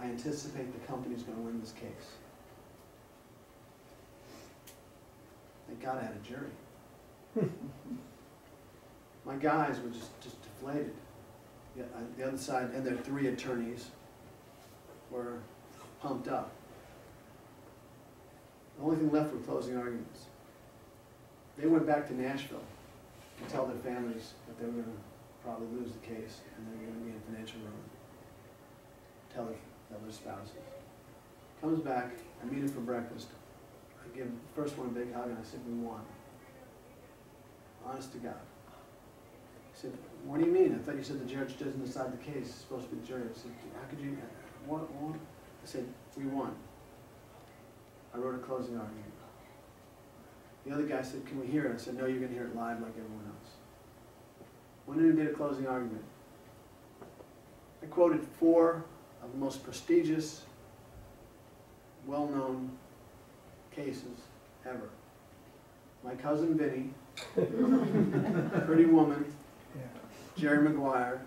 I anticipate the company's going to win this case. Thank God I had a jury. My guys were just deflated. Yeah, the other side, and their 3 attorneys were pumped up. The only thing left were closing arguments. They went back to Nashville to tell their families that they were going to probably lose the case and they were going to be in financial ruin. Tell their spouses. Comes back, I meet him for breakfast. I give the first one a big hug and I said, we won. Honest to God. He said, what do you mean? I thought you said the judge doesn't decide the case. It's supposed to be the jury. I said, how could you? What? I said, we won. I wrote a closing argument. The other guy said, can we hear it? I said, no, you're going to hear it live like everyone else. Went in and did a closing argument. I quoted 4 of the most prestigious, well-known cases ever. My Cousin Vinny, Pretty Woman, Jerry Maguire,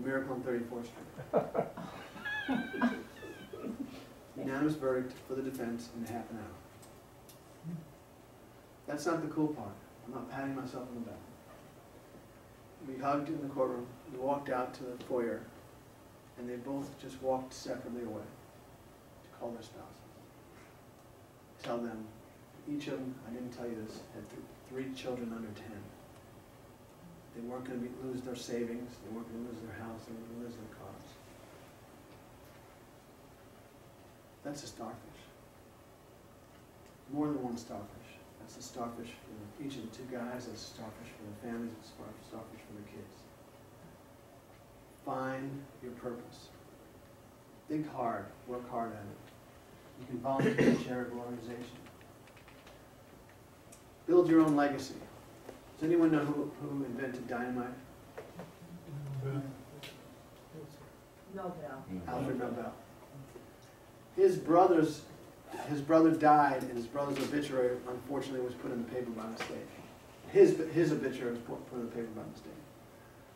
Miracle on 34th Street. Unanimous verdict for the defense in half an hour. That's not the cool part. I'm not patting myself on the back. We hugged in the courtroom, we walked out to the foyer, and they both just walked separately away to call their spouses. Tell them, each of them, I didn't tell you this, had 3 children under 10. They weren't going to lose their savings, they weren't going to lose their house, they weren't going to lose their cars. That's a starfish. More than one starfish. That's a starfish for each of the 2 guys, that's a starfish for their families, it's a starfish for their kids. Find your purpose. Think hard, work hard at it. You can volunteer in a charitable organization. Build your own legacy. Does anyone know who invented dynamite? Nobel. Alfred Nobel. His brother died, and his brother's obituary, unfortunately, was put in the paper by mistake. His obituary was put in the paper by mistake.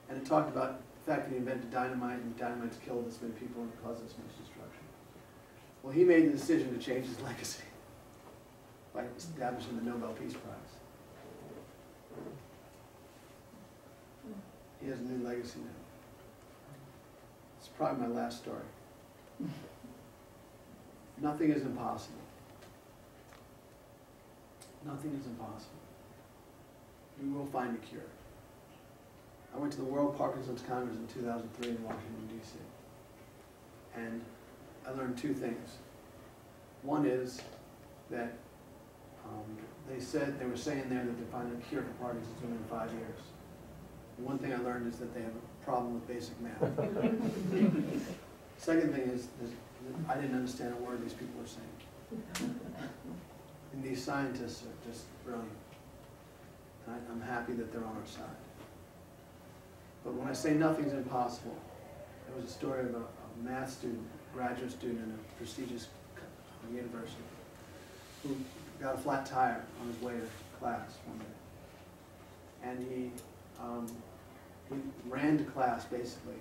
And it talked about the fact that he invented dynamite, and dynamite's killed this many people and caused this much destruction. Well, he made the decision to change his legacy by establishing the Nobel Peace Prize. He has a new legacy now. It's probably my last story. Nothing is impossible. Nothing is impossible. We will find a cure. I went to the World Parkinson's Congress in 2003 in Washington, D.C. And I learned 2 things. One is that they were saying there that they're finding a cure for Parkinson's within 5 years. And one thing I learned is that they have a problem with basic math. Second thing is I didn't understand a word these people were saying. And these scientists are just brilliant. And I'm happy that they're on our side. But when I say nothing's impossible, there was a story of a math student, graduate student in a prestigious university, who got a flat tire on his way to class one day. And he ran to class basically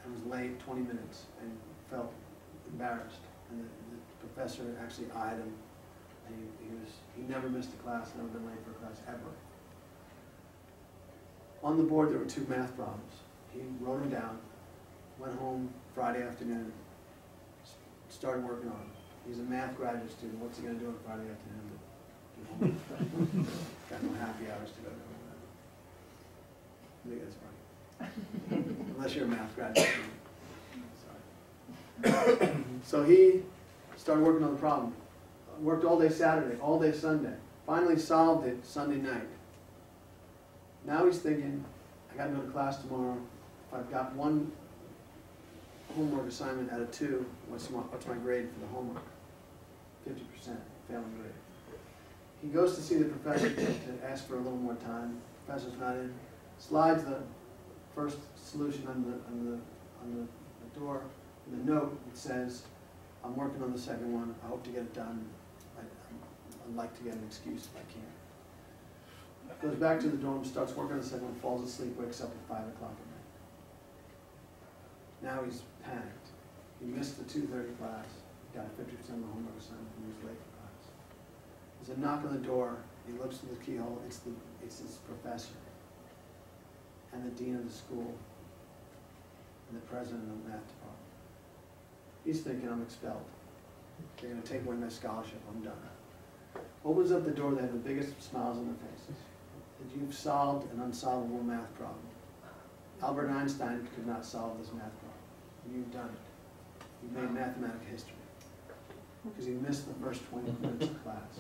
and was late 20 minutes and felt embarrassed. And the professor actually eyed him, and he never missed a class, never been late for a class ever. On the board there were 2 math problems. He wrote them down, went home Friday afternoon, started working on them. He's a math graduate student. What's he going to do on Friday afternoon? Got no happy hours to go to. I think that's funny. Unless you're a math graduate student. Sorry. So he started working on the problem. Worked all day Saturday, all day Sunday. Finally solved it Sunday night. Now he's thinking, I got to go to class tomorrow. If I've got 1 homework assignment out of 2, what's my grade for the homework? 50%, failing grade. He goes to see the professor to ask for a little more time. The professor's not in. Slides the first solution on the door. In the note, it says, I'm working on the second one. I hope to get it done. I'd like to get an excuse if I can. Goes back to the dorm, starts working on the second one, falls asleep, wakes up at 5 o'clock at night. Now he's panicked. He missed the 2:30 class. He got 50% of the homework assignment and he was late for class. There's a knock on the door. He looks through the keyhole. It's his professor and the dean of the school and the president of the math department. He's thinking, I'm expelled. They're going to take away my scholarship. I'm done. Opens up the door. They have the biggest smiles on their faces. That you've solved an unsolvable math problem. Albert Einstein could not solve this math problem. You've done it. You've made mathematical history. Because he missed the first 20 minutes of class.